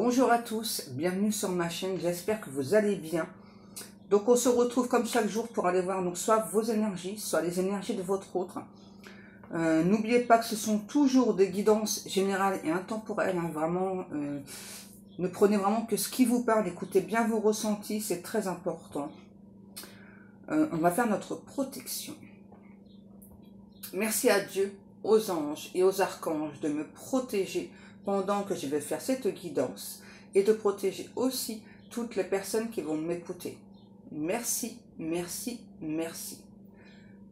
Bonjour à tous, bienvenue sur ma chaîne, j'espère que vous allez bien. Donc on se retrouve comme chaque jour pour aller voir donc soit vos énergies, soit les énergies de votre autre. N'oubliez pas que ce sont toujours des guidances générales et intemporelles, hein, vraiment. Ne prenez vraiment que ce qui vous parle, écoutez bien vos ressentis, c'est très important. On va faire notre protection. Merci à Dieu, aux anges et aux archanges de me protéger pendant que je vais faire cette guidance et de protéger aussi toutes les personnes qui vont m'écouter. Merci, merci, merci.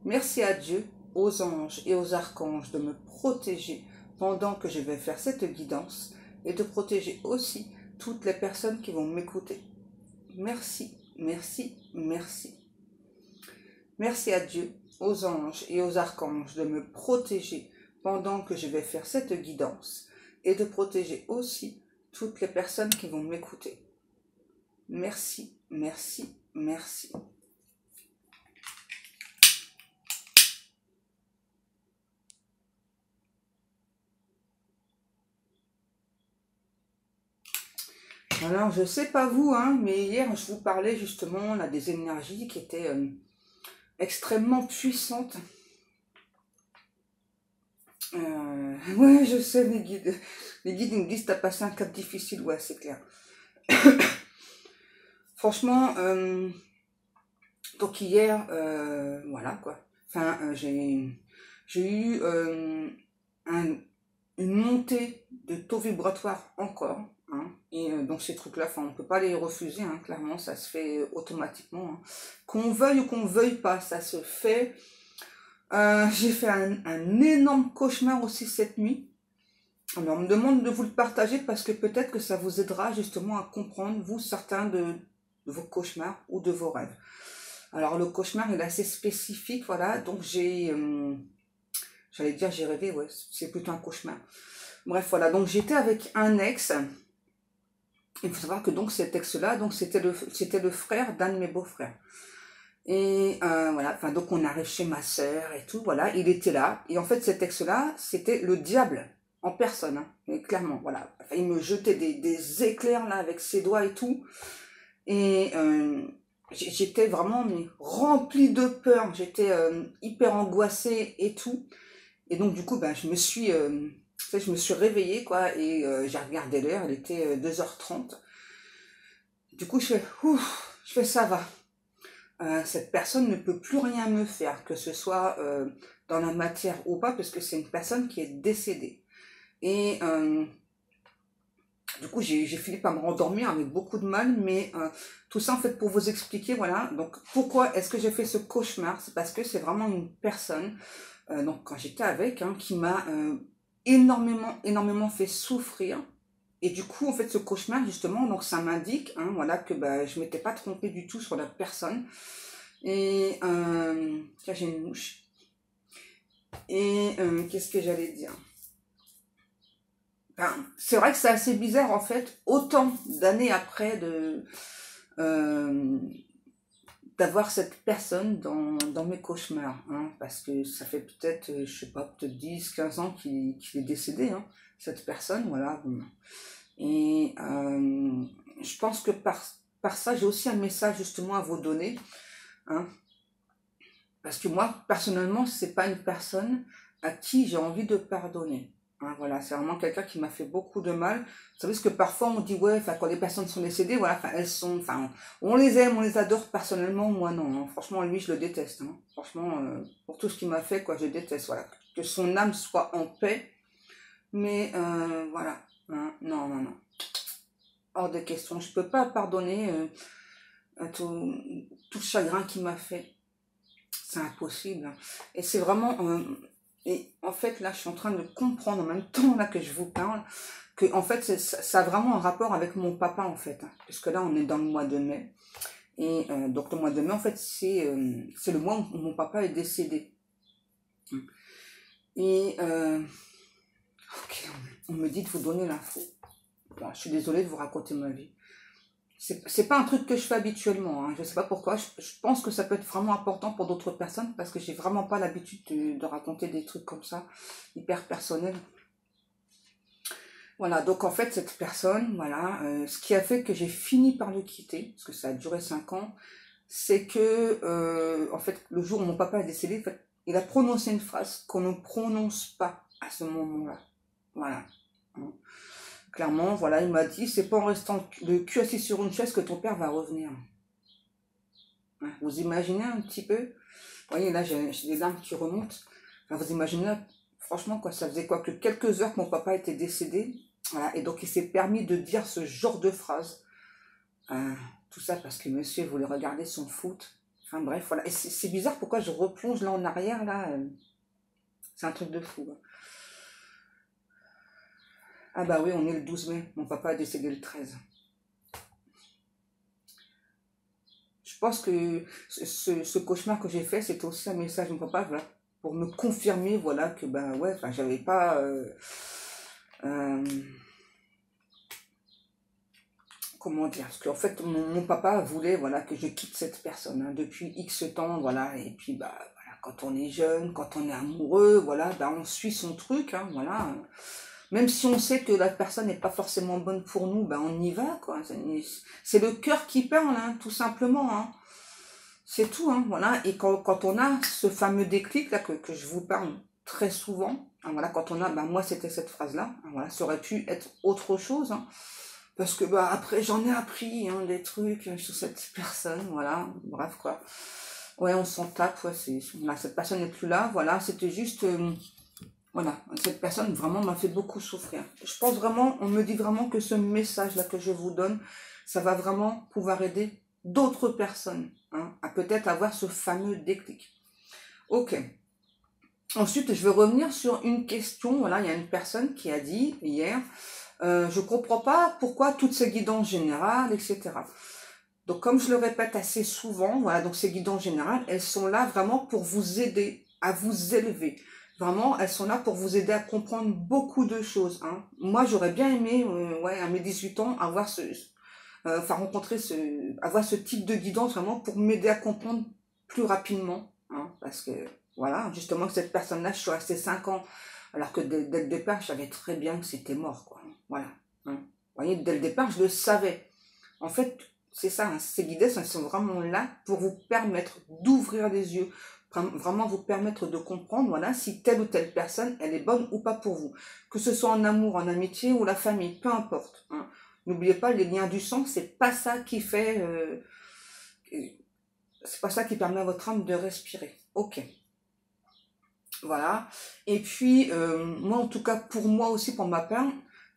Merci à Dieu, aux anges et aux archanges de me protéger pendant que je vais faire cette guidance et de protéger aussi toutes les personnes qui vont m'écouter. Merci, merci, merci. Merci à Dieu, aux anges et aux archanges de me protéger pendant que je vais faire cette guidance et de protéger aussi toutes les personnes qui vont m'écouter. Merci, merci, merci. Alors, je sais pas vous, hein, mais hier, je vous parlais justement là, des énergies qui étaient extrêmement puissantes. Ouais, je sais, les guides ils me disent t'as passé un cap difficile, ouais, c'est clair. Franchement, donc hier, voilà quoi. Enfin, j'ai eu une montée de taux vibratoire encore. Hein, et donc ces trucs-là, enfin, on peut pas les refuser, hein, clairement, ça se fait automatiquement. Hein. Qu'on veuille ou qu'on veuille pas, ça se fait. J'ai fait un énorme cauchemar aussi cette nuit. Alors, on me demande de vous le partager parce que peut-être que ça vous aidera justement à comprendre, vous, certains de vos cauchemars ou de vos rêves. Alors, le cauchemar est assez spécifique, voilà. Donc, j'allais dire j'ai rêvé, ouais, c'est plutôt un cauchemar. Bref, voilà. Donc, j'étais avec un ex. Il faut savoir que donc cet ex-là, donc c'était le frère d'un de mes beaux-frères. Et voilà, enfin donc on arrive chez ma sœur et tout, voilà, il était là. Et en fait cet ex-là, c'était le diable en personne, hein, mais clairement, voilà. Enfin, il me jetait des éclairs là avec ses doigts et tout. Et j'étais vraiment mais remplie de peur, j'étais hyper angoissée et tout. Et donc du coup, ben, je me suis réveillée quoi, et j'ai regardé l'heure, il était 2h30. Du coup, je fais ça va. Cette personne ne peut plus rien me faire, que ce soit dans la matière ou pas, parce que c'est une personne qui est décédée. Et du coup, j'ai fini par me rendormir avec beaucoup de mal, mais tout ça en fait pour vous expliquer, voilà. Donc pourquoi est-ce que j'ai fait ce cauchemar? C'est parce que c'est vraiment une personne, donc quand j'étais avec, hein, qui m'a énormément fait souffrir. Et du coup, en fait, ce cauchemar, justement, donc ça m'indique, hein, voilà, que bah, je m'étais pas trompée du tout sur la personne. Et tiens, j'ai une mouche. Et qu'est-ce que j'allais dire? Enfin, c'est vrai que c'est assez bizarre, en fait, autant d'années après d'avoir cette personne dans mes cauchemars, hein, parce que ça fait peut-être, je sais pas, peut-être 10, 15 ans qu'il est décédé, hein, cette personne, voilà. Et je pense que par ça, j'ai aussi un message justement à vous donner, hein, parce que moi, personnellement, c'est pas une personne à qui j'ai envie de pardonner. Hein, voilà, c'est vraiment quelqu'un qui m'a fait beaucoup de mal. Vous savez, parce que parfois on dit, ouais, quand les personnes sont décédées, voilà, elles sont, on les aime, on les adore. Personnellement, moi non. Hein. Franchement, lui, je le déteste. Hein. Franchement, pour tout ce qu'il m'a fait, quoi, je déteste. Voilà, que son âme soit en paix. Mais voilà, hein, non, non, non. Hors de question. Je peux pas pardonner tout le chagrin qu'il m'a fait. C'est impossible. Et c'est vraiment... et en fait, là, je suis en train de comprendre en même temps là que je vous parle que en fait, ça a vraiment un rapport avec mon papa, en fait. Hein, puisque là, on est dans le mois de mai. Et donc, le mois de mai, en fait, c'est le mois où mon papa est décédé. Et ok, on me dit de vous donner l'info. Bon, je suis désolée de vous raconter ma vie. C'est pas un truc que je fais habituellement, hein. Je sais pas pourquoi, je pense que ça peut être vraiment important pour d'autres personnes parce que j'ai vraiment pas l'habitude de raconter des trucs comme ça, hyper personnels. Voilà, donc en fait, cette personne, voilà, ce qui a fait que j'ai fini par le quitter, parce que ça a duré 5 ans, c'est que, en fait, le jour où mon papa est décédé, en fait, il a prononcé une phrase qu'on ne prononce pas à ce moment-là. Voilà. Hein. Clairement, voilà, il m'a dit, c'est pas en restant le cul assis sur une chaise que ton père va revenir. Hein. Vous imaginez un petit peu? Vous voyez, là, j'ai des larmes qui remontent. Enfin, vous imaginez, franchement, quoi, ça faisait quoi que quelques heures que mon papa était décédé. Voilà, et donc il s'est permis de dire ce genre de phrase. Tout ça parce que monsieur voulait regarder son foot. Enfin bref, voilà. Et c'est bizarre pourquoi je replonge là en arrière, là. C'est un truc de fou. Hein. Ah bah oui, on est le 12 mai. Mon papa a décédé le 13. Je pense que ce cauchemar que j'ai fait, c'était aussi un message de mon papa, voilà, pour me confirmer, voilà, que ben ouais, enfin, j'avais pas... euh, comment dire, parce qu'en fait mon papa voulait, voilà, que je quitte cette personne hein, depuis X temps, voilà, et puis bah voilà, quand on est jeune, quand on est amoureux, voilà, bah on suit son truc, hein, voilà, même si on sait que la personne n'est pas forcément bonne pour nous, bah on y va, quoi, c'est le cœur qui parle, hein, tout simplement, hein. C'est tout, hein, voilà, et quand on a ce fameux déclic là que je vous parle très souvent, hein, voilà, quand on a, bah moi c'était cette phrase là, hein, voilà, ça aurait pu être autre chose, hein, parce que bah après j'en ai appris hein, des trucs sur cette personne, voilà, bref quoi. Ouais, on s'en tape, ouais, voilà, cette personne n'est plus là, voilà, c'était juste, voilà, cette personne vraiment m'a fait beaucoup souffrir. Je pense vraiment, on me dit vraiment que ce message-là que je vous donne, ça va vraiment pouvoir aider d'autres personnes hein, à peut-être avoir ce fameux déclic. Ok. Ensuite, je vais revenir sur une question. Voilà, il y a une personne qui a dit hier, je comprends pas pourquoi toutes ces guidances générales, etc. Donc, comme je le répète assez souvent, voilà, donc ces guidances générales, elles sont là vraiment pour vous aider à vous élever. Vraiment, elles sont là pour vous aider à comprendre beaucoup de choses. Hein. Moi, j'aurais bien aimé, ouais, à mes 18 ans, avoir avoir ce type de guidance vraiment pour m'aider à comprendre plus rapidement. Hein, parce que, voilà, justement, que cette personne-là, je suis restée 5 ans, alors que dès le départ, je savais très bien que c'était mort, quoi. Voilà. Hein. Vous voyez, dès le départ, je le savais. En fait, c'est ça, hein, ces guidances, elles sont vraiment là pour vous permettre d'ouvrir les yeux, vraiment vous permettre de comprendre, voilà, si telle ou telle personne, elle est bonne ou pas pour vous. Que ce soit en amour, en amitié ou la famille, peu importe. Hein. N'oubliez pas, les liens du sang, c'est pas ça qui fait, c'est pas ça qui permet à votre âme de respirer. Ok. Voilà. Et puis, moi, en tout cas, pour moi aussi, pour ma part,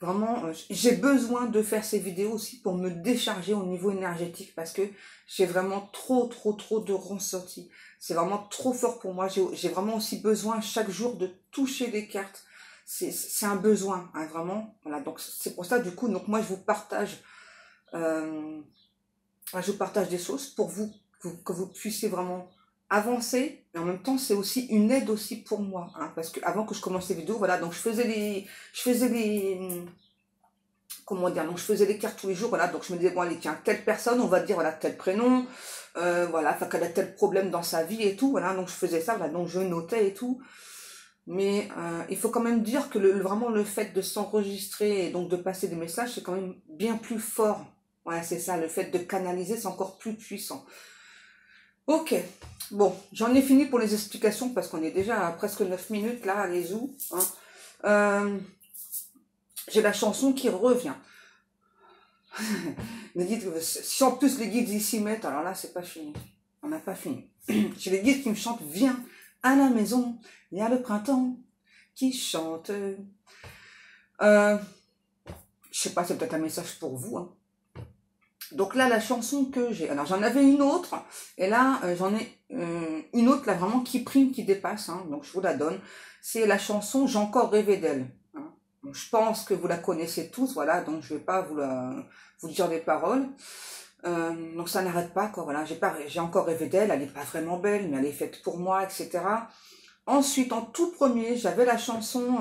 vraiment, j'ai besoin de faire ces vidéos aussi pour me décharger au niveau énergétique parce que j'ai vraiment trop de ressentis. C'est vraiment trop fort pour moi. J'ai vraiment aussi besoin chaque jour de toucher des cartes. C'est un besoin, hein, vraiment. Voilà. Donc, c'est pour ça, du coup, donc moi, euh, je vous partage des choses pour vous, que vous puissiez vraiment avancer, mais en même temps c'est aussi une aide aussi pour moi, hein, parce que avant que je commence les vidéos, voilà, donc je faisais les, comment dire, donc je faisais les cartes tous les jours, voilà, donc je me disais bon allez tiens telle personne, on va dire voilà tel prénom, voilà, enfin qu'elle a tel problème dans sa vie et tout, voilà, donc je faisais ça, voilà, donc je notais et tout, mais il faut quand même dire que vraiment le fait de s'enregistrer et donc de passer des messages, c'est quand même bien plus fort. Ouais, c'est ça, le fait de canaliser, c'est encore plus puissant. Ok, bon, j'en ai fini pour les explications parce qu'on est déjà à presque 9 minutes là, les ou. Hein. J'ai la chanson qui revient. Les guides, si en plus les guides ils s'y mettent, alors là c'est pas fini. On n'a pas fini. J'ai les guides qui me chantent, viens à la maison, il y a le printemps qui chante. Je sais pas, c'est peut-être un message pour vous. Hein. Donc là, la chanson que j'ai, alors j'en avais une autre, et là j'en ai une autre là vraiment qui prime, qui dépasse, hein, donc je vous la donne. C'est la chanson J'ai encore rêvé d'elle. Hein. Donc, je pense que vous la connaissez tous, voilà, donc je vais pas vous dire les paroles. Donc ça n'arrête pas, quoi, voilà, j'ai encore rêvé d'elle, elle n'est pas vraiment belle, mais elle est faite pour moi, etc. Ensuite, en tout premier, j'avais la chanson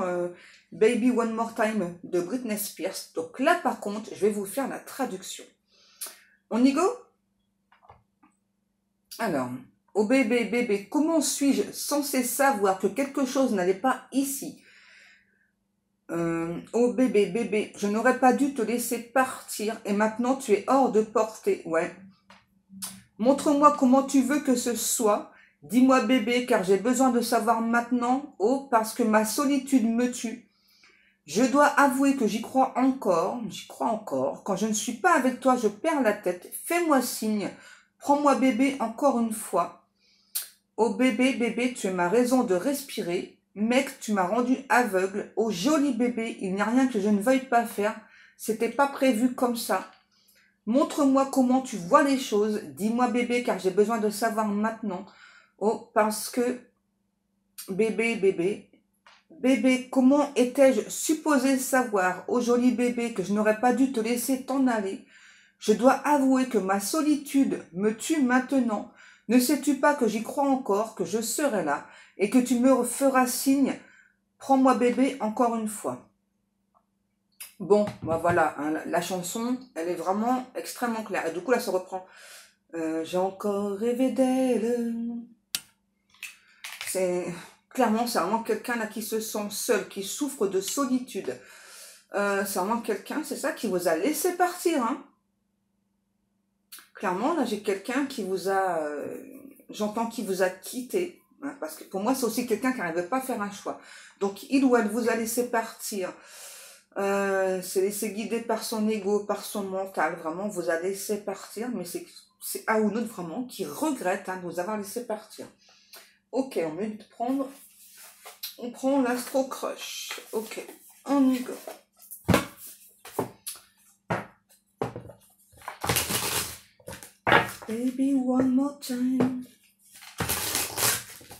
Baby One More Time de Britney Spears. Donc là, par contre, je vais vous faire la traduction. On y go? Alors, oh bébé, comment suis-je censé savoir que quelque chose n'allait pas ici? Oh bébé, bébé, je n'aurais pas dû te laisser partir et maintenant tu es hors de portée. Ouais. Montre-moi comment tu veux que ce soit. Dis-moi bébé, car j'ai besoin de savoir maintenant. Oh, parce que ma solitude me tue. Je dois avouer que j'y crois encore. J'y crois encore. Quand je ne suis pas avec toi, je perds la tête. Fais-moi signe. Prends-moi bébé encore une fois. Oh bébé, bébé, tu es ma raison de respirer. Mec, tu m'as rendu aveugle. Oh joli bébé, il n'y a rien que je ne veuille pas faire. C'était pas prévu comme ça. Montre-moi comment tu vois les choses. Dis-moi bébé, car j'ai besoin de savoir maintenant. Oh, parce que bébé, bébé, bébé, comment étais-je supposé savoir, oh joli bébé, que je n'aurais pas dû te laisser t'en aller? Je dois avouer que ma solitude me tue maintenant. Ne sais-tu pas que j'y crois encore, que je serai là, et que tu me feras signe? Prends-moi bébé encore une fois. Bon, bah voilà, hein, la chanson, elle est vraiment extrêmement claire. Et du coup, là, ça reprend. J'ai encore rêvé d'elle. C'est clairement, c'est vraiment quelqu'un là qui se sent seul, qui souffre de solitude. C'est vraiment quelqu'un, c'est ça, qui vous a laissé partir. Hein. Clairement, là, j'ai quelqu'un qui vous a, j'entends qui vous a quitté. Hein, parce que pour moi, c'est aussi quelqu'un qui n'arrive pas à faire un choix. Donc, il ou elle vous a laissé partir. C'est laissé guider par son ego, par son mental, vraiment, vous a laissé partir, mais c'est un ou l'autre vraiment qui regrette hein, de vous avoir laissé partir. Ok, on vient de prendre, on prend l'Astro Crush. Ok, on y go. Baby, one more time.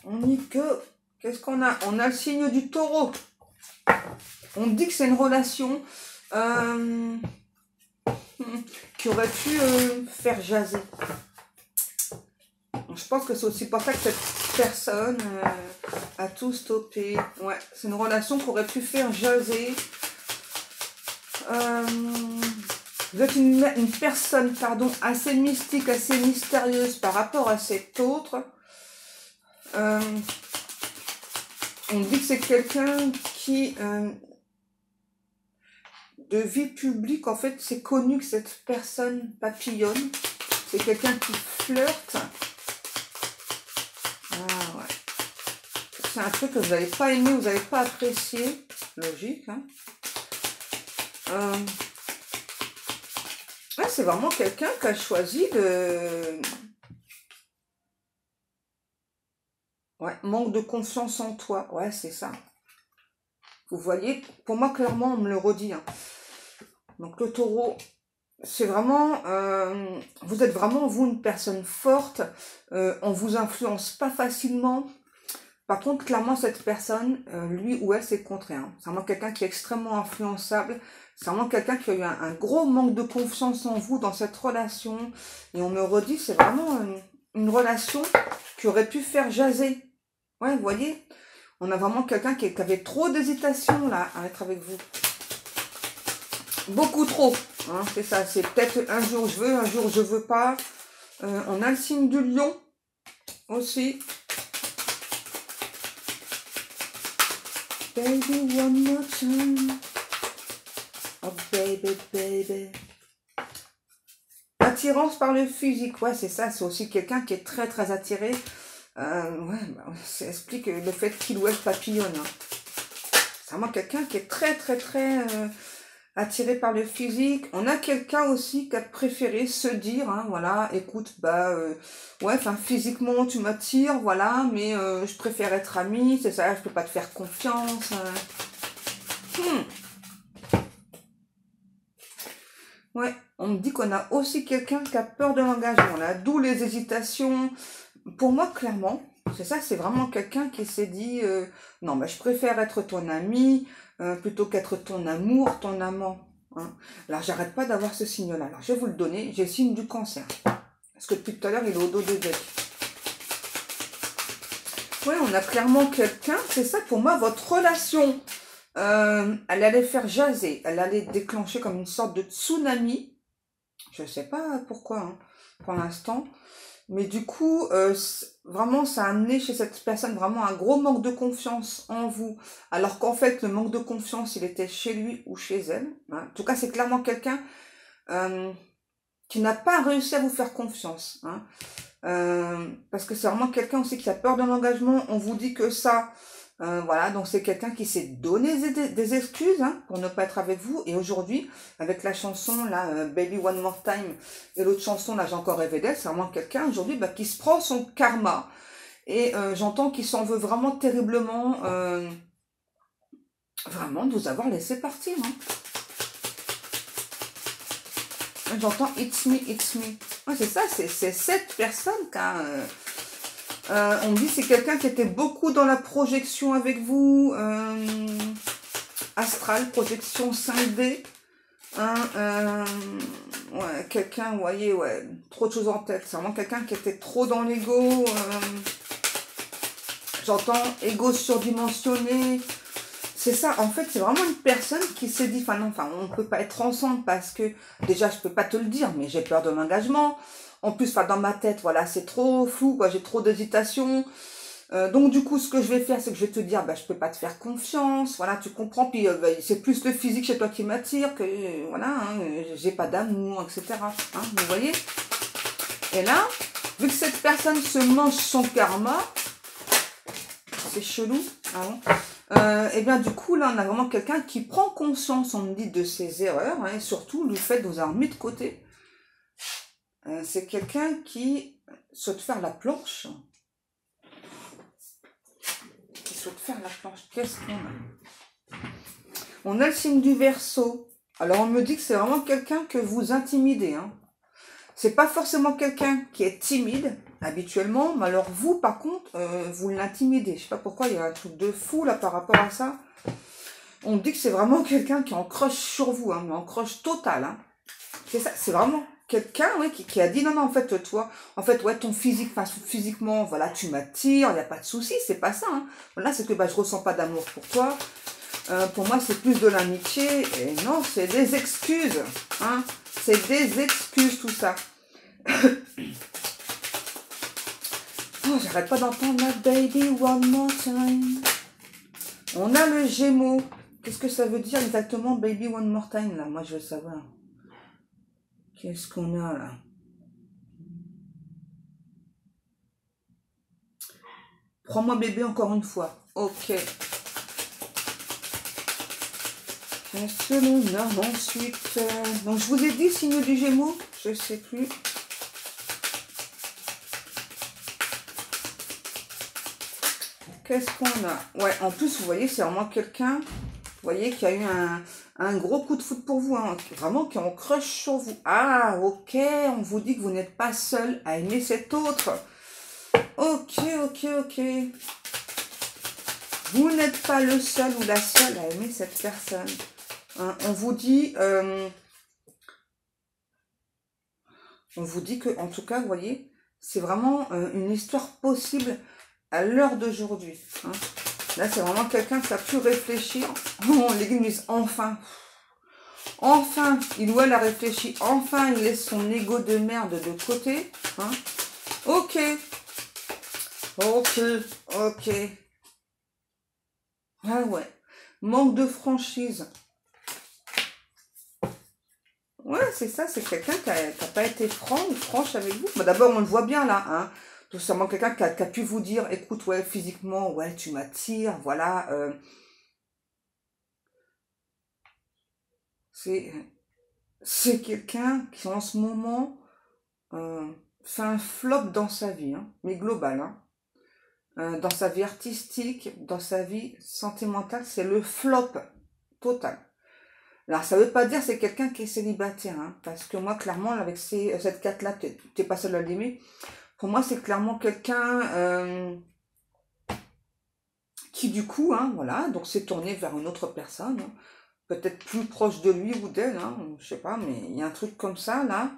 On y go. Qu'est-ce qu'on a? On a le signe du taureau. On dit que c'est une relation qui aurait pu faire jaser. Je pense que c'est aussi pour ça que cette personne a tout stoppé. Ouais, c'est une relation qui aurait pu faire jaser. Vous êtes une personne, pardon, assez mystique, assez mystérieuse par rapport à cet autre. On dit que c'est quelqu'un qui... de vie publique, en fait, c'est connu que cette personne papillonne. C'est quelqu'un qui flirte. Ah ouais. C'est un truc que vous n'avez pas aimé, vous n'avez pas apprécié. Logique, hein. Ouais, c'est vraiment quelqu'un qui a choisi de... Ouais, manque de confiance en toi. Ouais, c'est ça. Vous voyez, pour moi, clairement, on me le redit. Hein. Donc, le taureau, c'est vraiment... vous êtes vraiment, vous, une personne forte. On vous influence pas facilement. Par contre, clairement, cette personne, lui ou elle, c'est le contraire. Hein. C'est vraiment quelqu'un qui est extrêmement influençable. C'est vraiment quelqu'un qui a eu un gros manque de confiance en vous dans cette relation. Et on me redit, c'est vraiment une relation qui aurait pu faire jaser. Ouais, vous voyez, on a vraiment quelqu'un qui avait trop d'hésitation là à être avec vous. Beaucoup trop. Hein, c'est ça, c'est peut-être un jour je veux, un jour je veux pas. On a le signe du lion aussi. Baby, one more time. Oh baby, baby. Attirance par le physique, ouais, c'est ça, c'est aussi quelqu'un qui est très très attiré. Ouais, bah, ça explique le fait qu'il ou elle papillonne. Hein. C'est vraiment quelqu'un qui est très très très attiré par le physique. On a quelqu'un aussi qui a préféré se dire, hein, voilà, écoute, bah, ouais, enfin, physiquement tu m'attires, voilà, mais je préfère être amie, c'est ça, je peux pas te faire confiance. Ouais, on me dit qu'on a aussi quelqu'un qui a peur de l'engagement, là, d'où les hésitations. Pour moi, clairement, c'est ça, c'est vraiment quelqu'un qui s'est dit, non, bah, je préfère être ton ami, plutôt qu'être ton amour, ton amant. Hein. Alors, j'arrête pas d'avoir ce signe-là. Alors, je vais vous le donner, j'ai le signe du cancer. Parce que depuis tout à l'heure, il est au dos de deck. Ouais, on a clairement quelqu'un, c'est ça, pour moi, votre relation, elle allait faire jaser, elle allait déclencher comme une sorte de tsunami. Je sais pas pourquoi, hein, pour l'instant. Mais du coup, vraiment, ça a amené chez cette personne vraiment un gros manque de confiance en vous. Alors qu'en fait, le manque de confiance, il était chez lui ou chez elle, hein. En tout cas, c'est clairement quelqu'un euh, qui n'a pas réussi à vous faire confiance, hein. Parce que c'est vraiment quelqu'un aussi qui a peur de l'engagement. On vous dit que ça, voilà, donc c'est quelqu'un qui s'est donné des excuses, hein, pour ne pas être avec vous. Et aujourd'hui, avec la chanson là, Baby One More Time, et l'autre chanson là, J'ai encore rêvé d'elle, c'est vraiment quelqu'un aujourd'hui qui se prend son karma. Et j'entends qu'il s'en veut vraiment terriblement, vraiment de vous avoir laissé partir, hein. J'entends It's me, it's me. Ouais, c'est ça, c'est cette personne qui a... on me dit c'est quelqu'un qui était beaucoup dans la projection avec vous, astral, projection 5D. Hein, ouais, quelqu'un, vous voyez, ouais, trop de choses en tête. C'est vraiment quelqu'un qui était trop dans l'ego. J'entends ego surdimensionné. C'est ça, en fait, c'est vraiment une personne qui s'est dit, enfin non, enfin, on ne peut pas être ensemble parce que, déjà, je peux pas te le dire, mais j'ai peur de l'engagement. En plus, enfin, dans ma tête, voilà, c'est trop flou, quoi, j'ai trop d'hésitation. Donc, du coup, ce que je vais faire, c'est que je vais te dire, bah, je peux pas te faire confiance, voilà, tu comprends, puis bah, c'est plus le physique chez toi qui m'attire que, voilà, hein, j'ai pas d'amour, etc. Hein, vous voyez? Et là, vu que cette personne se mange son karma, c'est chelou, ah bon? Et bien du coup là on a vraiment quelqu'un qui prend conscience, on me dit, de ses erreurs, hein, et surtout le fait de vous avoir mis de côté. C'est quelqu'un qui souhaite faire la planche. Qui souhaite faire la planche. Qu'est-ce qu'on a? On a le signe du Verseau. Alors on me dit que c'est vraiment quelqu'un que vous intimidez, hein. C'est pas forcément quelqu'un qui est timide habituellement, mais alors vous, par contre, vous l'intimidez. Je sais pas pourquoi, il y a un truc de fou là par rapport à ça. On me dit que c'est vraiment quelqu'un qui est en crush sur vous, hein, mais en crush total, hein. C'est ça, c'est vraiment quelqu'un, ouais, qui a dit non, non, en fait, toi, en fait, ouais, ton physique, enfin, physiquement, voilà, tu m'attires, il n'y a pas de souci, c'est pas ça, hein. Voilà, c'est que bah, je ressens pas d'amour pour toi. Pour moi, c'est plus de l'amitié. Et non, c'est des excuses, hein. C'est des excuses, tout ça. Oh, j'arrête pas d'entendre la baby one more time. On a le Gémeaux. Qu'est-ce que ça veut dire exactement baby one more time là? Moi, je veux savoir. Qu'est-ce qu'on a là? Prends-moi bébé encore une fois. Ok. Qu'est-ce que l'on a ensuite? Donc, je vous ai dit signe du Gémeaux. Je sais plus. Qu'est-ce qu'on a? Ouais, en plus, vous voyez, c'est vraiment quelqu'un, vous voyez, qui a eu un gros coup de foudre pour vous, hein, vraiment, qui est en crush sur vous. Ah, ok, on vous dit que vous n'êtes pas seul à aimer cet autre. Ok, ok, ok. Vous n'êtes pas le seul ou la seule à aimer cette personne. Hein, on vous dit que, en tout cas, vous voyez, c'est vraiment une histoire possible à l'heure d'aujourd'hui. Hein. Là, c'est vraiment quelqu'un qui a pu réfléchir. Oh, les gars disent enfin. Enfin, il ou elle a réfléchi. Enfin, il laisse son ego de merde de côté. Hein. Ok. Ok. Ok. Ah ouais. Manque de franchise. Ouais, c'est ça. C'est quelqu'un qui n'a pas été franc ou franche avec vous. Bah, d'abord, on le voit bien là. Hein. Tout simplement quelqu'un qui a pu vous dire, écoute, ouais, physiquement, ouais, tu m'attires, voilà. C'est quelqu'un qui, en ce moment, fait un flop dans sa vie, hein, mais global, hein. Dans sa vie artistique, dans sa vie sentimentale, c'est le flop total. Alors, ça veut pas dire que c'est quelqu'un qui est célibataire, hein, parce que moi, clairement, avec cette carte-là, t'es pas seul à l'aimer. Pour moi, c'est clairement quelqu'un qui, du coup, hein, voilà, donc s'est tourné vers une autre personne, hein, peut-être plus proche de lui ou d'elle, hein, je sais pas, mais il y a un truc comme ça, là.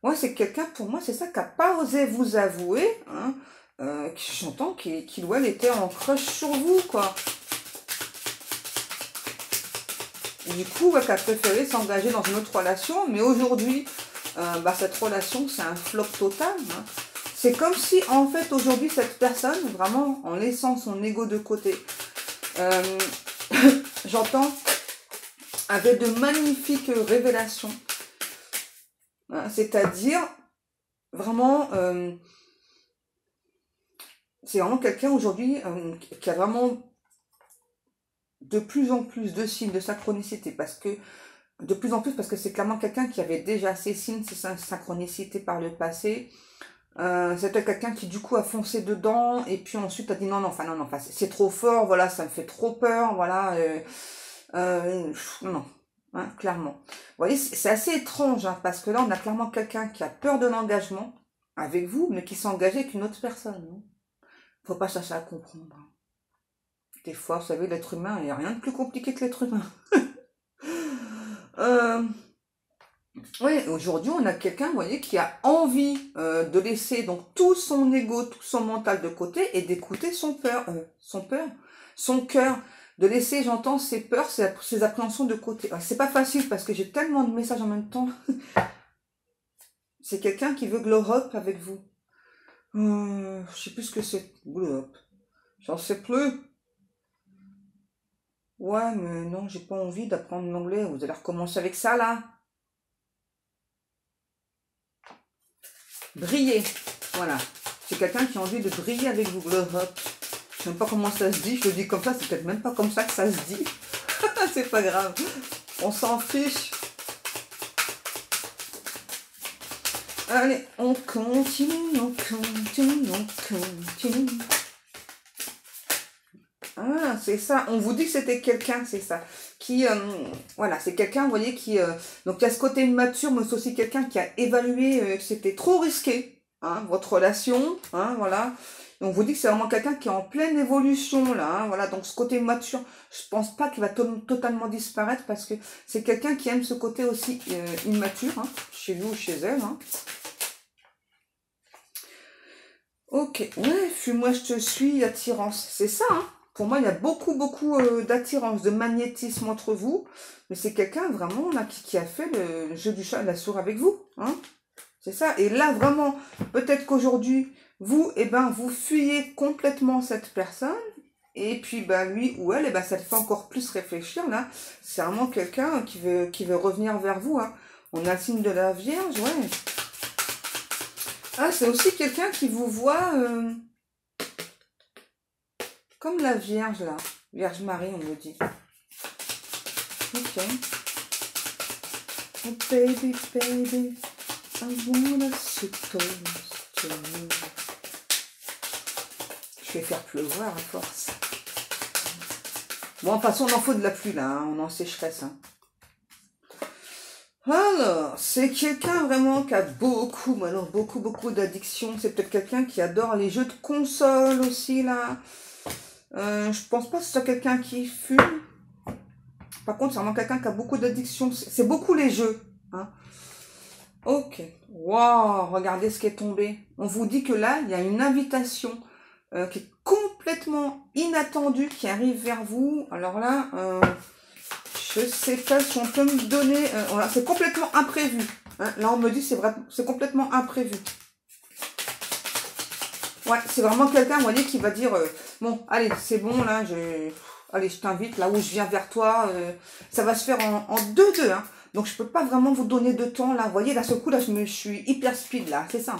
Ouais, c'est quelqu'un, pour moi, c'est ça, qui n'a pas osé vous avouer, hein, j'entends qu'il ou elle était en crush sur vous, quoi. Et du coup, ouais, qui a préféré s'engager dans une autre relation, mais aujourd'hui, cette relation, c'est un flop total. Hein. C'est comme si, en fait, aujourd'hui, cette personne, vraiment, en laissant son ego de côté, j'entends, avait de magnifiques révélations. Hein, c'est-à-dire, vraiment, c'est vraiment quelqu'un aujourd'hui qui a vraiment de plus en plus de signes de synchronicité, parce que c'est clairement quelqu'un qui avait déjà ces signes, ces synchronicités par le passé. C'était quelqu'un qui du coup a foncé dedans et puis ensuite a dit non, c'est trop fort, voilà, ça me fait trop peur, voilà, non, hein, clairement. Vous voyez, c'est assez étrange, hein, parce que là on a clairement quelqu'un qui a peur de l'engagement avec vous, mais qui s'est engagé avec une autre personne. Hein. Faut pas chercher à comprendre. Des fois, vous savez, l'être humain, il n'y a rien de plus compliqué que l'être humain. Oui, aujourd'hui, on a quelqu'un, vous voyez, qui a envie de laisser donc tout son ego, tout son mental de côté et d'écouter son cœur, de laisser, j'entends, ses peurs, ses appréhensions de côté. C'est pas facile parce que j'ai tellement de messages en même temps. C'est quelqu'un qui veut glow up avec vous. Je sais plus ce que c'est, glow up. J'en sais plus. Ouais, mais non, j'ai pas envie d'apprendre l'anglais. Vous allez recommencer avec ça, là. Briller. Voilà. C'est quelqu'un qui a envie de briller avec vous, glow up. Je sais même pas comment ça se dit. Je le dis comme ça, c'est peut-être même pas comme ça que ça se dit. C'est pas grave. On s'en fiche. Allez, on continue, on continue, on continue. Ah, c'est ça. On vous dit que c'était quelqu'un, c'est ça. Qui, voilà, c'est quelqu'un, vous voyez, qui... donc, il y a ce côté immature, mais c'est aussi quelqu'un qui a évalué que c'était trop risqué, hein, votre relation, hein, voilà. Et on vous dit que c'est vraiment quelqu'un qui est en pleine évolution, là, hein, voilà. Donc, ce côté immature, je pense pas qu'il va totalement disparaître, parce que c'est quelqu'un qui aime ce côté aussi immature, hein, chez lui ou chez elle, hein. Ok, ouais, fuis-moi, je te suis, attirance, c'est ça, hein. Pour moi, il y a beaucoup d'attirance, de magnétisme entre vous. Mais c'est quelqu'un vraiment là qui a fait le jeu du chat et de la souris avec vous. Hein, c'est ça. Et là, vraiment, peut-être qu'aujourd'hui, vous, vous fuyez complètement cette personne. Et puis, lui ou elle, ça te fait encore plus réfléchir, là. C'est vraiment quelqu'un qui veut revenir vers vous. Hein. On a le signe de la Vierge, ouais. Ah, c'est aussi quelqu'un qui vous voit... comme la Vierge, là. Vierge Marie, on me dit. Ok. Oh, baby, baby, I wanna suppose to you. Je vais faire pleuvoir à force. Bon, de toute façon, on en faut de la pluie, là. Hein. On en sécheresse. Hein. Alors, c'est quelqu'un vraiment qui a beaucoup d'addictions. C'est peut-être quelqu'un qui adore les jeux de console aussi, là. Je pense pas que ce soit quelqu'un qui fume. Par contre, c'est vraiment quelqu'un qui a beaucoup d'addictions. C'est beaucoup les jeux. Hein. Ok. Waouh, regardez ce qui est tombé. On vous dit que là, il y a une invitation qui est complètement inattendue, qui arrive vers vous. Alors là, je sais pas si on peut me donner... voilà, c'est complètement imprévu. Hein. Là, on me dit que c'est complètement imprévu. Ouais, c'est vraiment quelqu'un, vous voyez, qui va dire, bon, allez, c'est bon, là, allez, je t'invite, là où je viens vers toi, ça va se faire en 2-2, hein. Donc, je peux pas vraiment vous donner de temps, là, vous voyez, là, ce coup, là, je suis hyper speed, là, c'est ça.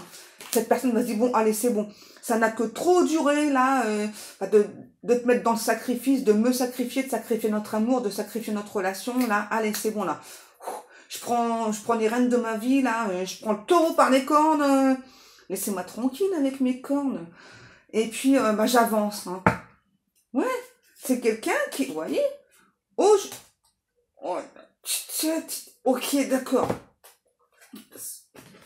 Cette personne va se dire, bon, allez, c'est bon, ça n'a que trop duré, là, de te mettre dans le sacrifice, de me sacrifier, de sacrifier notre amour, de sacrifier notre relation, là, allez, c'est bon, là. Je prends les rênes de ma vie, là, je prends le taureau par les cornes, laissez-moi tranquille avec mes cornes. Et puis, j'avance. Hein. Ouais, c'est quelqu'un qui... Vous voyez ok, d'accord.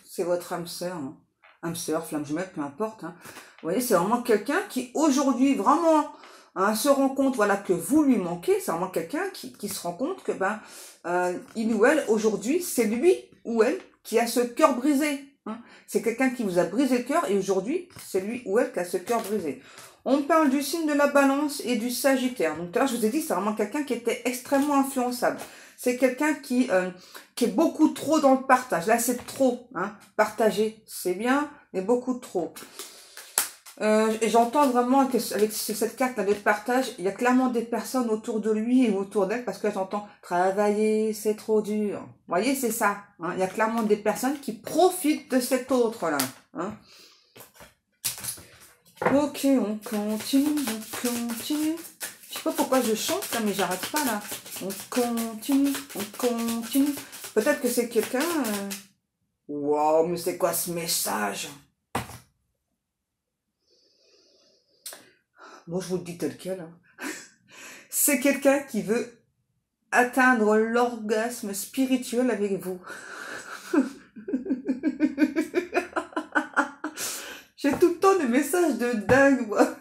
C'est votre âme sœur. Hein. Âme sœur, flamme jumelle, peu importe. Hein. Vous voyez, c'est vraiment quelqu'un qui, aujourd'hui, vraiment, hein, se rend compte, voilà, que vous lui manquez. C'est vraiment quelqu'un qui se rend compte que, il ou elle, aujourd'hui, c'est lui ou elle qui a ce cœur brisé. Hein. C'est quelqu'un qui vous a brisé le cœur et aujourd'hui, c'est lui ou elle qui a ce cœur brisé. On parle du signe de la Balance et du Sagittaire. Donc tout à l'heure, je vous ai dit, c'est vraiment quelqu'un qui était extrêmement influençable. C'est quelqu'un qui est beaucoup trop dans le partage. Là, c'est trop. Hein. Partager, c'est bien, mais beaucoup trop. Et j'entends vraiment que avec cette carte avec le partage, il y a clairement des personnes autour de lui et autour d'elle, parce que j'entends travailler, c'est trop dur. Vous voyez, c'est ça. Hein. Il y a clairement des personnes qui profitent de cet autre-là. Hein. Ok, on continue. Je sais pas pourquoi je chante là, mais j'arrête pas là. On continue. Peut-être que c'est quelqu'un... Wow, mais c'est quoi ce message? Moi, je vous le dis tel quel. Hein. C'est quelqu'un qui veut atteindre l'orgasme spirituel avec vous. J'ai tout le temps des messages de dingue, moi.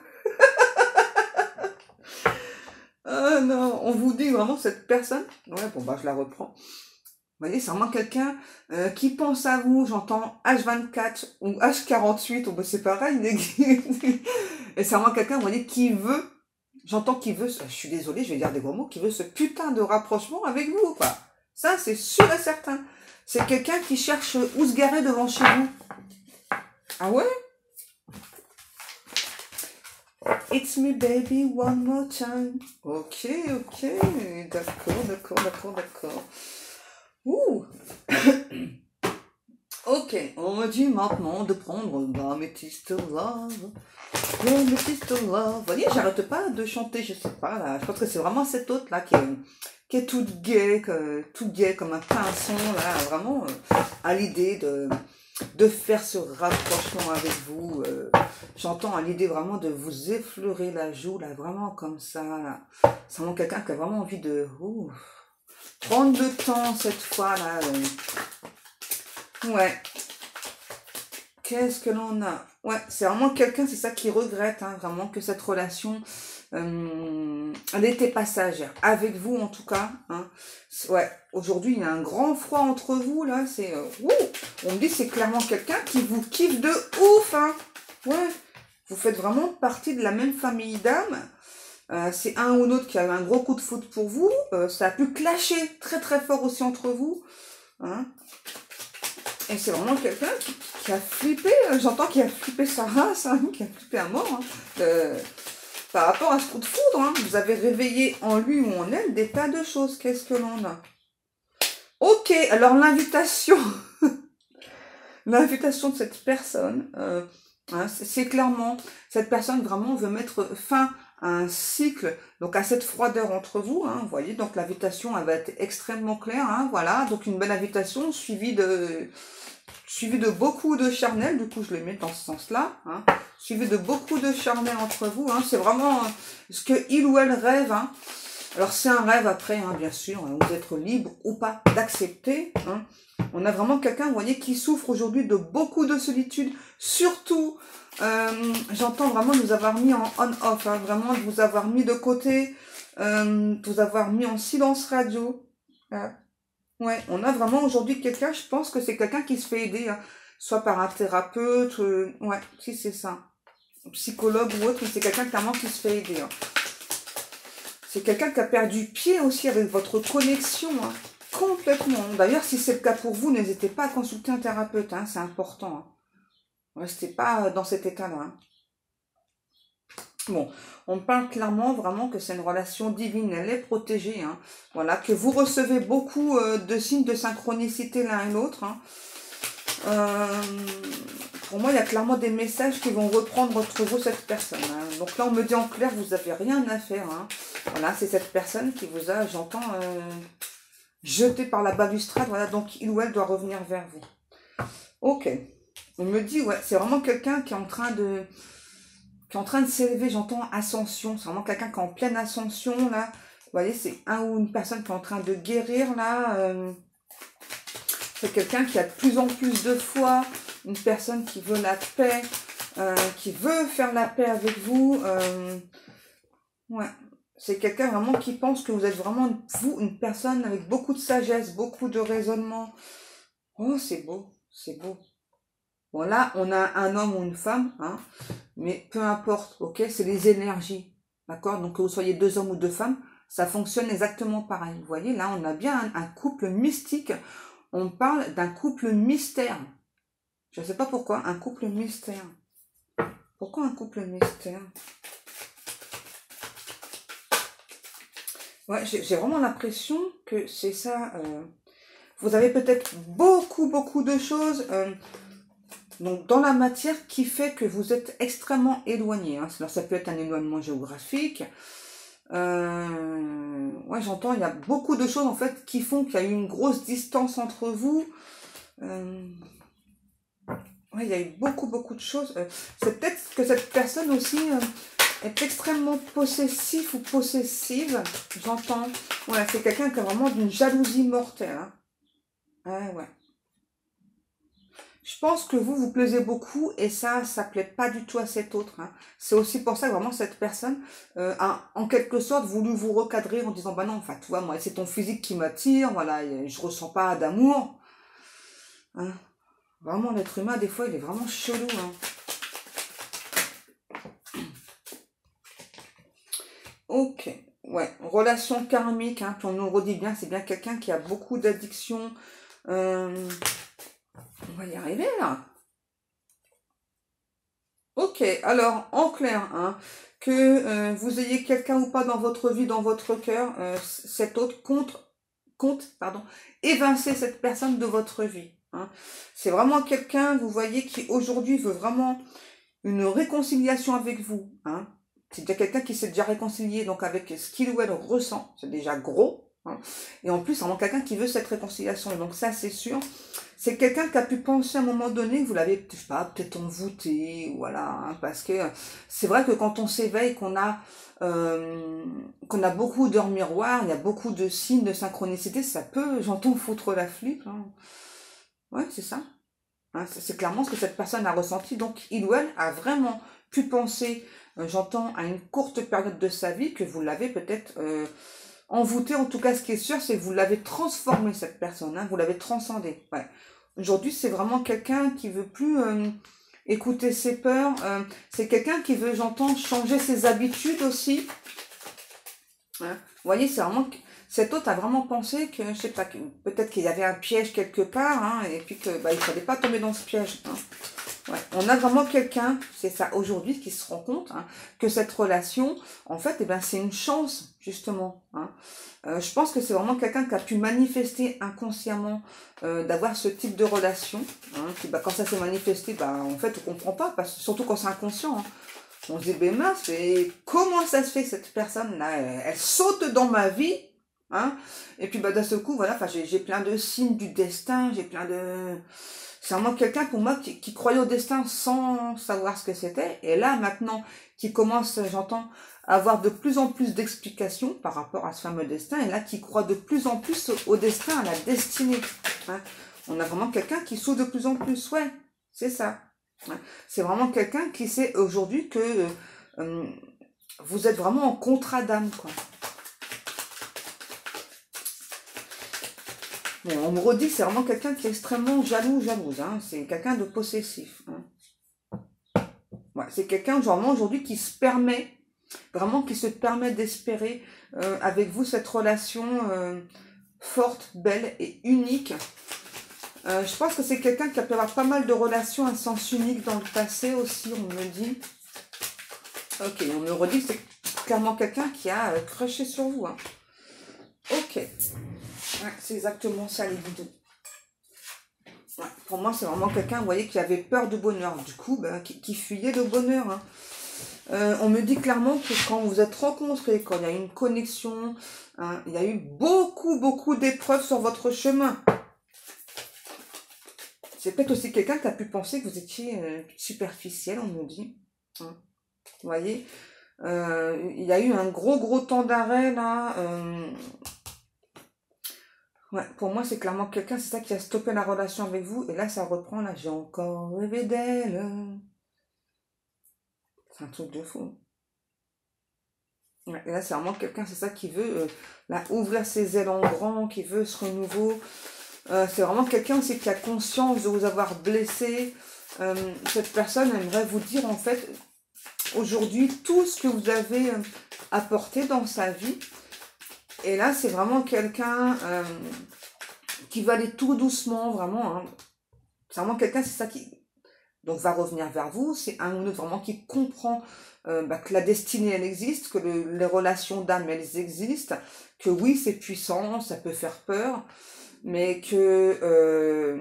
Ah non, on vous dit vraiment cette personne. Ouais, bon, bah, je la reprends. Vous voyez, c'est vraiment quelqu'un qui pense à vous. J'entends H24 ou H48, bah, c'est pareil. Et c'est vraiment quelqu'un, vous voyez, qui veut, j'entends qu'il veut, je suis désolée, je vais dire des gros mots, qui veut ce putain de rapprochement avec vous, quoi. Ça, c'est sûr et certain. C'est quelqu'un qui cherche où se garer devant chez vous. Ah ouais? It's me baby one more time. Ok, d'accord. Ouh. Ok, on me dit maintenant de prendre l'Amethyst Love. L'Amethyst Love. Vous voyez, j'arrête pas de chanter, je sais pas, là. Je pense que c'est vraiment cette autre là qui est toute gaie, comme un pinson, là, vraiment, à l'idée de faire ce rapprochement avec vous. J'entends à l'idée vraiment de vous effleurer la joue, là, vraiment comme ça, là. C'est vraiment quelqu'un qui a vraiment envie de prendre le temps cette fois, là. Ouais. Qu'est-ce que l'on a? Ouais, c'est vraiment quelqu'un, c'est ça qui regrette, hein, vraiment, que cette relation, elle était passagère. Avec vous, en tout cas. Hein. Ouais, aujourd'hui, il y a un grand froid entre vous, là. C'est, on me dit, c'est clairement quelqu'un qui vous kiffe de ouf, hein. Ouais, vous faites vraiment partie de la même famille d'âmes. C'est un ou l'autre qui a eu un gros coup de foudre pour vous. Ça a pu clasher très très fort aussi entre vous. Hein. Et c'est vraiment quelqu'un qui a flippé, j'entends qu'il a flippé sa race, hein, qui a flippé à mort, hein, par rapport à ce coup de foudre. Hein. Vous avez réveillé en lui ou en elle des tas de choses. Qu'est-ce que l'on a? Ok, alors l'invitation, l'invitation de cette personne, hein, c'est clairement, cette personne vraiment veut mettre fin à un cycle, donc à cette froideur entre vous, hein, vous voyez, donc l'invitation elle va être extrêmement claire, hein, voilà, donc une belle invitation suivie de beaucoup de charnel, du coup je le mets dans ce sens-là, hein, suivi de beaucoup de charnel entre vous, hein, c'est vraiment ce que il ou elle rêve, hein. Alors c'est un rêve après, hein, bien sûr, hein, vous êtes libre ou pas d'accepter, hein. On a vraiment quelqu'un, vous voyez, qui souffre aujourd'hui de beaucoup de solitude, surtout, j'entends vraiment de vous avoir mis en on-off, hein, vraiment de vous avoir mis de côté, de vous avoir mis en silence radio. Ouais, on a vraiment aujourd'hui quelqu'un, je pense que c'est quelqu'un qui se fait aider, hein, soit par un thérapeute, ouais, si c'est ça, psychologue ou autre, mais c'est quelqu'un clairement qui se fait aider. Hein. C'est quelqu'un qui a perdu pied aussi avec votre connexion, hein. Complètement. D'ailleurs, si c'est le cas pour vous, n'hésitez pas à consulter un thérapeute, hein, c'est important. Hein. Restez pas dans cet état-là. Hein. Bon, on parle clairement vraiment que c'est une relation divine, elle est protégée. Hein. Voilà, que vous recevez beaucoup de signes de synchronicité l'un et l'autre. Hein. Pour moi, il y a clairement des messages qui vont reprendre entre vous cette personne. Hein. Donc là, on me dit en clair, vous n'avez rien à faire. Hein. Voilà, c'est cette personne qui vous a, j'entends, jeté par la balustrade. Voilà, donc il ou elle doit revenir vers vous. Ok. On me dit, ouais, c'est vraiment quelqu'un qui est en train de s'élever, j'entends ascension. C'est vraiment quelqu'un qui est en pleine ascension, là. Vous voyez, c'est un ou une personne qui est en train de guérir, là. C'est quelqu'un qui a de plus en plus de foi, une personne qui veut la paix, qui veut faire la paix avec vous. Ouais. C'est quelqu'un vraiment qui pense que vous êtes vraiment, vous, une personne avec beaucoup de sagesse, beaucoup de raisonnement. Oh, c'est beau, c'est beau. Bon, là, on a un homme ou une femme, hein, mais peu importe, ok, c'est les énergies, d'accord? Donc, que vous soyez deux hommes ou deux femmes, ça fonctionne exactement pareil. Vous voyez, là, on a bien un couple mystique. On parle d'un couple mystère. Je ne sais pas pourquoi, un couple mystère. Pourquoi un couple mystère? Ouais, j'ai vraiment l'impression que c'est ça. Vous avez peut-être beaucoup de choses donc dans la matière qui fait que vous êtes extrêmement éloigné. Hein. Alors, ça peut être un éloignement géographique. Ouais, j'entends, il y a beaucoup de choses en fait qui font qu'il y a eu une grosse distance entre vous. Ouais, il y a eu beaucoup de choses. C'est peut-être que cette personne aussi est extrêmement possessif ou possessive. J'entends. Ouais, c'est quelqu'un qui a vraiment d'une jalousie mortelle. Hein. Ouais. Je pense que vous plaisez beaucoup et ça plaît pas du tout à cet autre. Hein. C'est aussi pour ça que vraiment cette personne a en quelque sorte voulu vous recadrer en disant bah non, enfin tu vois, moi c'est ton physique qui m'attire, voilà, je ressens pas d'amour. Hein. Vraiment l'être humain des fois il est vraiment chelou. Hein. Ok, ouais, relation karmique, hein, puis on nous redit bien, c'est bien quelqu'un qui a beaucoup d'addictions. On va y arriver là. Ok, alors en clair, hein, que vous ayez quelqu'un ou pas dans votre vie, dans votre cœur, cet autre compte, évincer cette personne de votre vie. Hein. C'est vraiment quelqu'un, vous voyez, qui aujourd'hui veut vraiment une réconciliation avec vous. Hein. C'est déjà quelqu'un qui s'est déjà réconcilié donc avec ce qu'il ou elle ressent, c'est déjà gros. Hein. Et en plus, c'est vraiment quelqu'un qui veut cette réconciliation. Donc ça, c'est sûr. C'est quelqu'un qui a pu penser à un moment donné que vous l'avez, je sais pas, peut-être envoûté, voilà, hein, parce que c'est vrai que quand on s'éveille, qu'on a beaucoup d'heures miroirs, il y a beaucoup de signes de synchronicité, ça peut, j'entends foutre la flippe. Hein. Ouais, c'est ça. Hein, c'est clairement ce que cette personne a ressenti. Donc, il ou elle a vraiment pu penser, j'entends, à une courte période de sa vie que vous l'avez peut-être envoûté. En tout cas, ce qui est sûr, c'est que vous l'avez transformé, cette personne. Hein, vous l'avez transcendé. Ouais. Aujourd'hui, c'est vraiment quelqu'un qui veut plus écouter ses peurs. C'est quelqu'un qui veut, j'entends, changer ses habitudes aussi. Hein. Vous voyez, c'est vraiment... Cet autre a vraiment pensé que, je sais pas, peut-être qu'il y avait un piège quelque part, hein, et puis que bah, il fallait pas tomber dans ce piège. Hein. Ouais. On a vraiment quelqu'un, c'est ça aujourd'hui, qui se rend compte hein, que cette relation, en fait, eh ben, c'est une chance, justement. Hein. Je pense que c'est vraiment quelqu'un qui a pu manifester inconsciemment d'avoir ce type de relation. Hein, qui, bah, quand ça s'est manifesté, bah, en fait, on comprend pas, parce, surtout quand c'est inconscient. Hein. On se dit, ben mince, et comment ça se fait que cette personne-là, elle saute dans ma vie hein. Et puis, bah, d'un seul coup, voilà, j'ai plein de signes du destin, j'ai plein de... C'est vraiment quelqu'un pour moi qui croyait au destin sans savoir ce que c'était. Et là, maintenant, qui commence, j'entends, à avoir de plus en plus d'explications par rapport à ce fameux destin. Et là, qui croit de plus en plus au destin, à la destinée. Hein. On a vraiment quelqu'un qui souffre de plus en plus. Ouais, c'est ça. Hein. C'est vraiment quelqu'un qui sait aujourd'hui que vous êtes vraiment en contrat d'âme, quoi. Mais on me redit que c'est vraiment quelqu'un qui est extrêmement jalouse. Hein. C'est quelqu'un de possessif. Hein. Ouais, c'est quelqu'un vraiment aujourd'hui qui se permet, vraiment qui se permet d'espérer avec vous cette relation forte, belle et unique. Je pense que c'est quelqu'un qui a pu avoir pas mal de relations à sens unique dans le passé aussi, on me dit. Ok, on me redit que c'est clairement quelqu'un qui a crushé sur vous. Hein. Ok. Ouais, c'est exactement ça les guides. Ouais, pour moi, c'est vraiment quelqu'un, vous voyez, qui avait peur de bonheur. Du coup, ben, qui fuyait le bonheur. Hein. On me dit clairement que quand vous êtes rencontrés, quand il y a une connexion, hein, il y a eu beaucoup d'épreuves sur votre chemin. C'est peut-être aussi quelqu'un qui a pu penser que vous étiez superficiel, on me dit. Hein. Vous voyez, il y a eu un gros temps d'arrêt là. Ouais, pour moi, c'est clairement quelqu'un, c'est ça qui a stoppé la relation avec vous. Et là, ça reprend, là, j'ai encore rêvé d'elle. C'est un truc de fou. Ouais, et là, c'est vraiment quelqu'un, c'est ça qui veut là, ouvrir ses ailes en grand, qui veut ce renouveau. C'est vraiment quelqu'un aussi qui a conscience de vous avoir blessé. Cette personne aimerait vous dire, en fait, aujourd'hui, tout ce que vous avez apporté dans sa vie, Et là, c'est vraiment quelqu'un qui va aller tout doucement, vraiment. Hein. C'est vraiment quelqu'un, c'est ça qui donc va revenir vers vous. C'est un ou l'autre vraiment qui comprend que la destinée, elle existe, que les relations d'âme, elles existent, que oui, c'est puissant, ça peut faire peur, mais que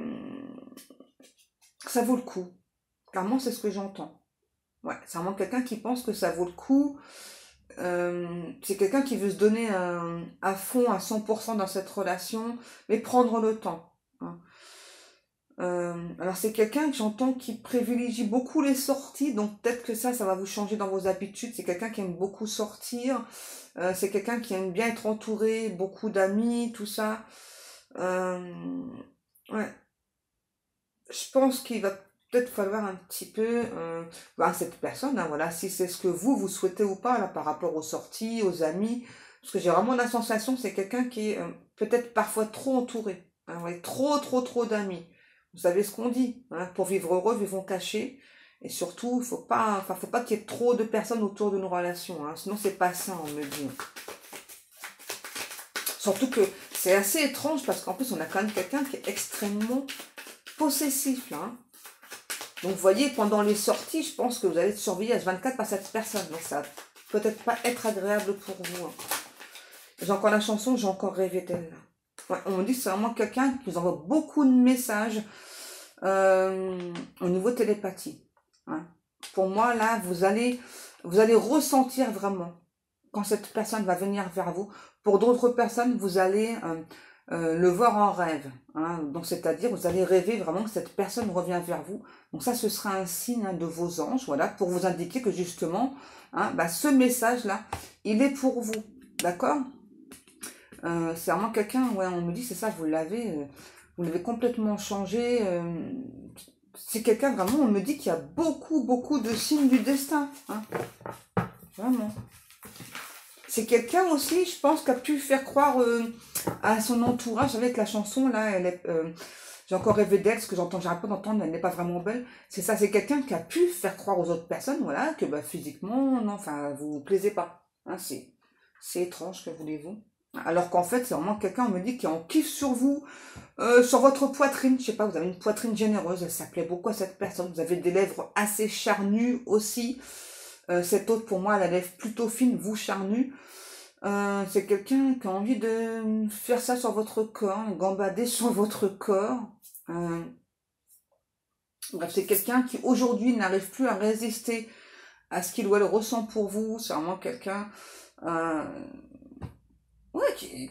ça vaut le coup. Clairement, c'est ce que j'entends. Ouais, c'est vraiment quelqu'un qui pense que ça vaut le coup. C'est quelqu'un qui veut se donner à fond, à 100% dans cette relation, mais prendre le temps. Hein. Alors c'est quelqu'un que j'entends qui privilégie beaucoup les sorties, donc peut-être que ça va vous changer dans vos habitudes. C'est quelqu'un qui aime beaucoup sortir, c'est quelqu'un qui aime bien être entouré, beaucoup d'amis, tout ça. Ouais, je pense qu'il va peut-être falloir un petit peu cette personne, hein, voilà, si c'est ce que vous souhaitez ou pas là par rapport aux sorties, aux amis, parce que j'ai vraiment la sensation que c'est quelqu'un qui est peut-être parfois trop entouré, hein, ouais, trop d'amis. Vous savez ce qu'on dit, hein, pour vivre heureux, vivons cachés. Et surtout, faut pas qu'il y ait trop de personnes autour de nos relations, hein, sinon c'est pas sain, on me dit. Surtout que c'est assez étrange parce qu'en plus on a quand même quelqu'un qui est extrêmement possessif là. Hein. Donc vous voyez, pendant les sorties, je pense que vous allez être surveillé H24 par cette personne. Donc ça va peut-être pas être agréable pour vous. Hein. J'ai encore la chanson, j'ai encore rêvé d'elle. Ouais, on me dit que c'est vraiment quelqu'un qui vous envoie beaucoup de messages au niveau télépathie. Hein. Pour moi, là, vous allez ressentir vraiment quand cette personne va venir vers vous. Pour d'autres personnes, vous allez le voir en rêve. Hein. Donc, c'est-à-dire, vous allez rêver vraiment que cette personne revient vers vous. Donc ça, ce sera un signe, hein, de vos anges, voilà, pour vous indiquer que justement, hein, ce message-là, il est pour vous. D'accord? C'est vraiment quelqu'un, ouais, on me dit, c'est ça, vous l'avez complètement changé. C'est quelqu'un, vraiment, on me dit qu'il y a beaucoup de signes du destin. Hein. Vraiment. C'est quelqu'un aussi, je pense, qui a pu faire croire à son entourage avec la chanson, là, elle est... j'ai encore rêvé d'elle, ce que j'arrête pas d'entendre, elle n'est pas vraiment belle. C'est ça, c'est quelqu'un qui a pu faire croire aux autres personnes, voilà, que physiquement, non, enfin, vous vous plaisez pas. Hein, c'est étrange, que voulez-vous. Alors qu'en fait, c'est vraiment quelqu'un, on me dit, qui en kiffe sur vous, sur votre poitrine. Je sais pas, vous avez une poitrine généreuse, ça plaît beaucoup à cette personne. Vous avez des lèvres assez charnues aussi. Cette autre, pour moi, elle a la lèvre plutôt fine, vous charnue. C'est quelqu'un qui a envie de faire ça sur votre corps, gambader sur votre corps. Bref, c'est quelqu'un qui aujourd'hui n'arrive plus à résister à ce qu'il ou elle ressent pour vous. C'est vraiment quelqu'un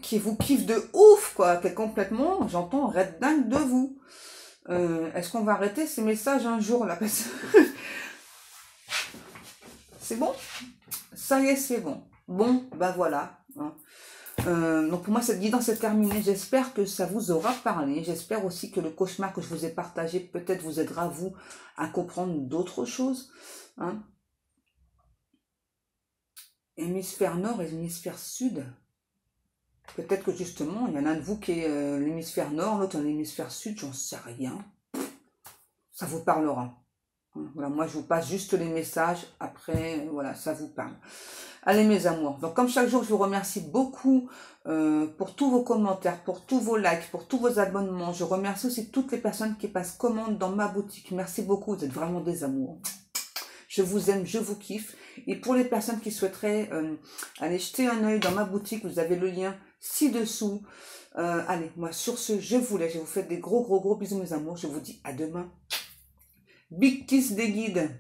qui vous kiffe de ouf, quoi, qui est complètement, j'entends, red dingue de vous. Est-ce qu'on va arrêter ces messages un jour là? C'est bon? Ça y est, c'est bon. Bon, voilà. Hein. Donc pour moi, cette guidance est terminée. J'espère que ça vous aura parlé. J'espère aussi que le cauchemar que je vous ai partagé peut-être vous aidera, vous, à comprendre d'autres choses. Hein. Hémisphère nord et hémisphère sud. Peut-être que justement, il y en a un de vous qui est l'hémisphère nord, l'autre l'hémisphère sud, j'en sais rien. Ça vous parlera. Voilà, moi je vous passe juste les messages, après, voilà, ça vous parle. Allez mes amours, donc comme chaque jour, je vous remercie beaucoup pour tous vos commentaires, pour tous vos likes, pour tous vos abonnements. Je remercie aussi toutes les personnes qui passent commande dans ma boutique. Merci beaucoup, vous êtes vraiment des amours. Je vous aime, je vous kiffe. Et pour les personnes qui souhaiteraient aller jeter un œil dans ma boutique, vous avez le lien ci-dessous. Allez, moi sur ce, je vous laisse. Je vous fais des gros bisous mes amours. Je vous dis à demain. Big kiss des guides.